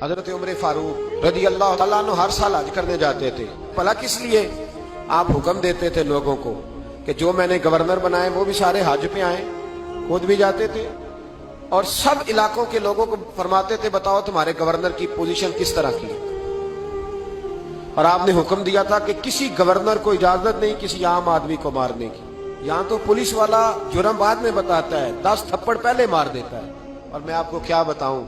حضرت عمر فاروق رضی اللہ تعالیٰ عنہ ہر سال حج کرنے جاتے تھے. بھلا کس لیے؟ آپ حکم دیتے تھے لوگوں کو کہ جو میں نے گورنر بنائے وہ بھی سارے حج پہ آئیں. خود بھی جاتے تھے اور سب علاقوں کے لوگوں کو فرماتے تھے بتاؤ تمہارے گورنر کی پوزیشن کس طرح کی. اور آپ نے حکم دیا تھا کہ کسی گورنر کو اجازت نہیں کسی عام آدمی کو مارنے کی. یہاں تو پولیس والا جرم بعد میں بتاتا ہے, 10 تھپڑ پہلے مار دیتا ہے. اور میں آپ کو کیا بتاؤں,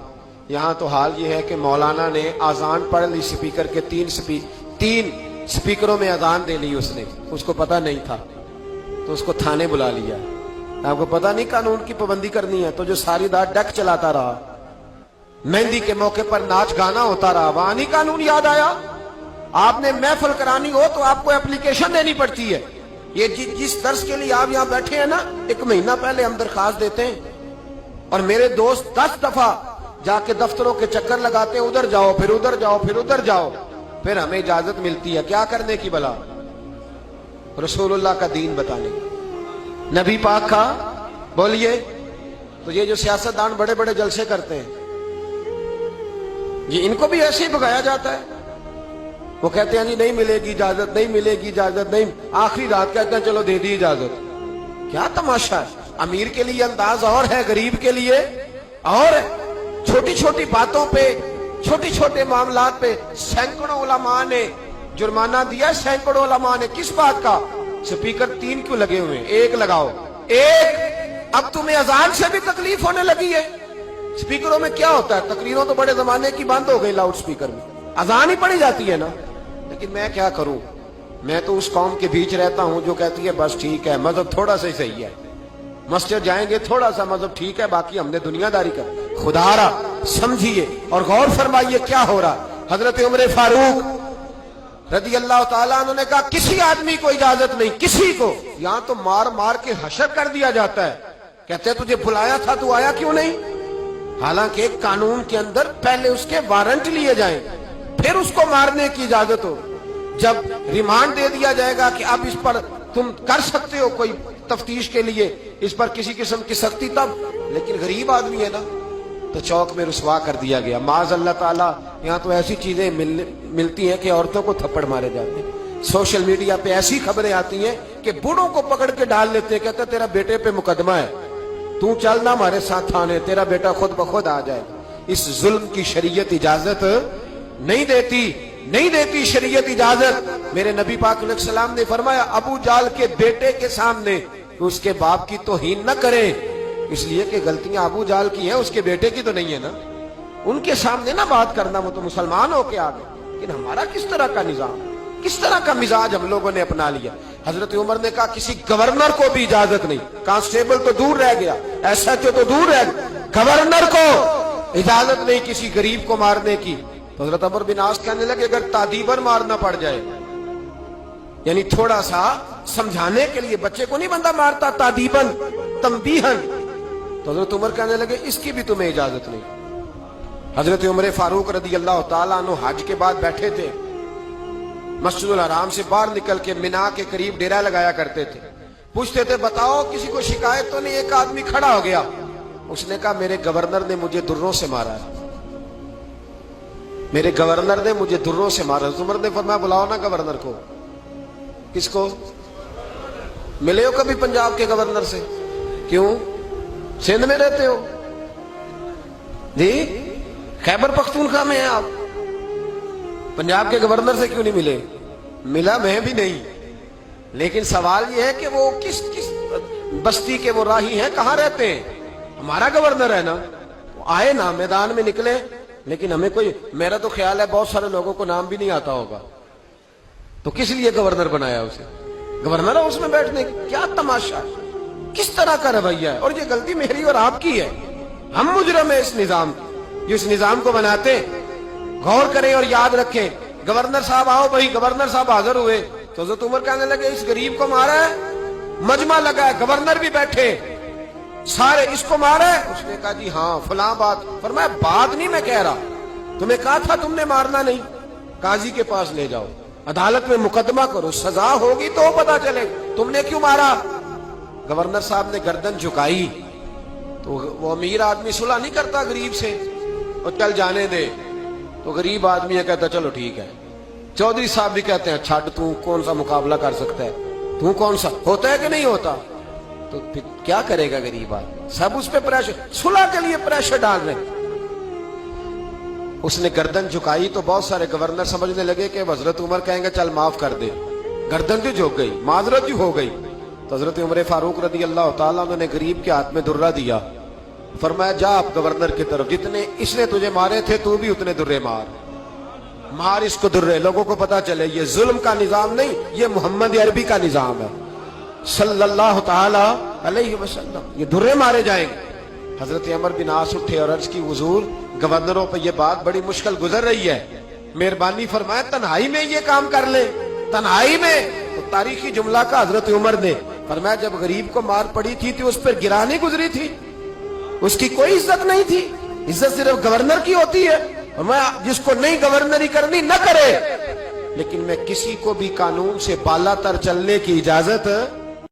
یہاں تو حال یہ ہے کہ مولانا نے اذان پڑھ لی سپیکر کے 3 سپیکروں میں اذان دے لی. اس کو پتہ نہیں تھا تو اس کو تھانے بلا لیا. آپ کو پتہ نہیں قانون کی پابندی کرنی ہے, تو جو ساری رات ڈیک چلاتا رہا, مہندی کے موقع پر ناچ گانا ہوتا رہا, وہاں نہیں قانون یاد آیا. آپ نے محفل کرانی ہو تو آپ کو اپلیکیشن دینی پڑتی ہے. یہ جس درس کے لیے آپ یہاں بیٹھے ہیں نا, 1 مہینہ پہلے ہم درخواست دیتے ہیں. اور میرے دوست 10 دفعہ جا کے دفتروں کے چکر لگاتے ہیں, ادھر جاؤ پھر ادھر جاؤ پھر ادھر جاؤ, پھر ہمیں اجازت ملتی ہے کیا کرنے کی بلا؟ رسول اللہ کا دین بتانے, نبی پاک کا. بولیے. تو یہ جو سیاستدان بڑے بڑے جلسے کرتے ہیں, یہ ان کو بھی ایسے ہی بھگایا جاتا ہے. وہ کہتے ہیں جی نہیں ملے گی اجازت, نہیں ملے گی اجازت, نہیں. آخری رات کہتے ہیں چلو دے دی اجازت. کیا تماشا ہے؟ امیر کے لیے انداز اور ہے, غریب کے لیے اور ہے. چھوٹی چھوٹی باتوں پہ, چھوٹی چھوٹے معاملات پہ سینکڑوں علماء نے جرمانہ دیا. سینکڑوں علماء نے کس بات کا؟ سپیکر 3 کیوں لگے ہوئے ہیں؟ 1 لگاؤ. 1. اب تمہیں اذان سے بھی تکلیف ہونے لگی ہے. سپیکروں میں کیا ہوتا ہے؟ تقریروں تو بڑے زمانے کی بند ہو گئی لاؤڈ سپیکر میں, اذان ہی پڑی جاتی ہے نا. لیکن میں کیا کروں, میں تو اس قوم کے بیچ رہتا ہوں جو کہتی ہے بس ٹھیک ہے مذہب تھوڑا سا ہی صحیح ہے, مسجد جائیں گے تھوڑا سا مذہب ٹھیک ہے, باقی ہم نے دنیا داری کر. خدا را سمجھیے اور غور فرمائیے کیا ہو رہا. حضرت عمر فاروق رضی اللہ تعالیٰ عنہ نے کہا کسی آدمی کو اجازت نہیں, کسی کو. یہاں تو مار مار کے حشر کر دیا جاتا ہے. کہتے ہیں تجھے بلایا تھا تو آیا کیوں نہیں؟ حالانکہ قانون کے اندر پہلے اس کے وارنٹ لیے جائیں پھر اس کو مارنے کی اجازت ہو. جب ریمانڈ دے دیا جائے گا کہ اب اس پر تم کر سکتے ہو کوئی تفتیش کے لیے, اس پر کسی قسم کی سختی, تب. لیکن غریب آدمی ہے نا, تو چوک میں رسوا کر دیا گیا. معاذ اللہ تعالیٰ یہاں تو ایسی چیزیں ملتی ہیں کہ عورتوں کو تھپڑ مارے جاتے ہیں. سوشل میڈیا پہ ایسی خبریں آتی ہیں کہ بوڑھوں کو پکڑ کے ڈال لیتے ہیں, کہتے ہیں تیرا بیٹے پہ مقدمہ ہے, تو چل نہ ہمارے ساتھ تھانے, تیرا بیٹا خود بخود آ جائے. اس ظلم کی شریعت اجازت نہیں دیتی, نہیں دیتی شریعت اجازت. میرے نبی پاک علیہ السلام نے فرمایا ابو جال کے بیٹے کے سامنے اس کے باپ کی توہین نہ کرے, اس لیے کہ غلطیاں ابو جال کی ہیں, اس کے بیٹے کی تو نہیں ہے نا. ان کے سامنے نہ بات کرنا, وہ تو مسلمان ہو کے آ گئے. لیکن ہمارا کس طرح کا نظام, کس طرح کا مزاج ہم لوگوں نے اپنا لیا. حضرت عمر نے کہا کسی گورنر کو بھی اجازت نہیں. کانسٹیبل تو دور رہ گیا, ایس ایچ او تو دور رہ گیا, گورنر کو اجازت نہیں کسی غریب کو مارنے کی. تو حضرت عمر بن عاص کہنے لگے اگر تادیباً مارنا پڑ جائے, یعنی تھوڑا سا سمجھانے کے لیے, بچے کو نہیں بندہ مارتا, تادیباً تنبیہاً, تو حضرت عمر کہنے لگے اس کی بھی تمہیں اجازت نہیں. حضرت عمر فاروق رضی اللہ تعالیٰ عنہ حج کے بعد بیٹھے تھے, مسجد الحرام سے باہر نکل کے مینا کے قریب ڈیرا لگایا کرتے تھے. پوچھتے تھے بتاؤ کسی کو شکایت تو نہیں؟ ایک آدمی کھڑا ہو گیا, اس نے کہا میرے گورنر نے مجھے دروں سے مارا ہے, میرے گورنر نے مجھے دروں سے مارا. عمر نے فرمایا بلاؤ نا گورنر کو. کس کو؟ ملے ہو کبھی پنجاب کے گورنر سے؟ کیوں؟ سندھ میں رہتے ہو جی, خیبر پختونخوا میں ہیں آپ, پنجاب کے گورنر سے کیوں نہیں ملے؟ ملا میں بھی نہیں, لیکن سوال یہ ہے کہ وہ کس بستی کے وہ راہی ہیں, کہاں رہتے ہیں؟ ہمارا گورنر ہے نا, آئے نا میدان میں نکلے. لیکن ہمیں کوئی, میرا تو خیال ہے بہت سارے لوگوں کو نام بھی نہیں آتا ہوگا, تو کس لیے گورنر بنایا اسے؟ گورنر ہاؤس میں بیٹھنے, کیا تماشا ہے, کس طرح کا رویہ ہے. اور یہ غلطی میری اور آپ کی ہے, ہم مجرم ہیں اس نظام کی, جو اس نظام کو بناتے. غور کریں اور یاد رکھیں, گورنر صاحب آؤ بھائی, گورنر صاحب حاضر ہوئے تو حضرت عمر کہنے لگے اس غریب کو مارا ہے, مجمع لگا ہے, گورنر بھی بیٹھے, سارے اس کو مارا ہے. اس نے کہا جی ہاں فلاں بات. فرمایا بات نہیں میں کہہ رہا, تمہیں کہا تھا تم نے مارنا نہیں, قاضی کے پاس لے جاؤ, عدالت میں مقدمہ کرو, سزا ہوگی تو پتا چلے تم نے کیوں مارا. گورنر صاحب نے گردن جھکائی تو وہ امیر آدمی صلح نہیں کرتا غریب سے, اور چل جانے دے, تو غریب آدمی ہے کہتا ہے چلو ٹھیک ہے. چودھری صاحب بھی کہتے ہیں چھاٹ تو کون سا مقابلہ کر سکتا ہے, تو کون سا ہوتا ہے کہ نہیں ہوتا. تو پھر کیا کرے گا غریب آدمی, سب اس پہ پریشر, صلح کے لیے پریشر ڈال رہے ہیں. اس نے گردن جھکائی تو بہت سارے گورنر سمجھنے لگے کہ حضرت عمر کہیں گے چل معاف کر دے, گردن بھی جھک گئی, معذرت ہی ہو گئی. تو حضرت عمر فاروق رضی اللہ تعالیٰ انہوں نے غریب کے ہاتھ میں درہ دیا, فرمایا جا آپ گورنر کی طرف, جتنے اس نے تجھے مارے تھے تو بھی اتنے درے مار اس کو درے, لوگوں کو پتا چلے یہ ظلم کا نظام نہیں, یہ محمد عربی کا نظام ہے صلی اللہ تعالی علیہ وسلم, یہ درے مارے جائیں گے. حضرت عمر بن عاص اٹھے اور عرض کی حضور گورنروں پہ یہ بات بڑی مشکل گزر رہی ہے, مہربانی فرمائے تنہائی میں یہ کام کر لیں, تنہائی میں. تو تاریخی جملہ کا حضرت عمر نے فرمایا جب غریب کو مار پڑی تھی تو اس پر گرا نہیں گزری تھی, اس کی کوئی عزت نہیں تھی, عزت صرف گورنر کی ہوتی ہے. میں جس کو نہیں گورنری کرنی نہ کرے, لیکن میں کسی کو بھی قانون سے بالا تر چلنے کی اجازت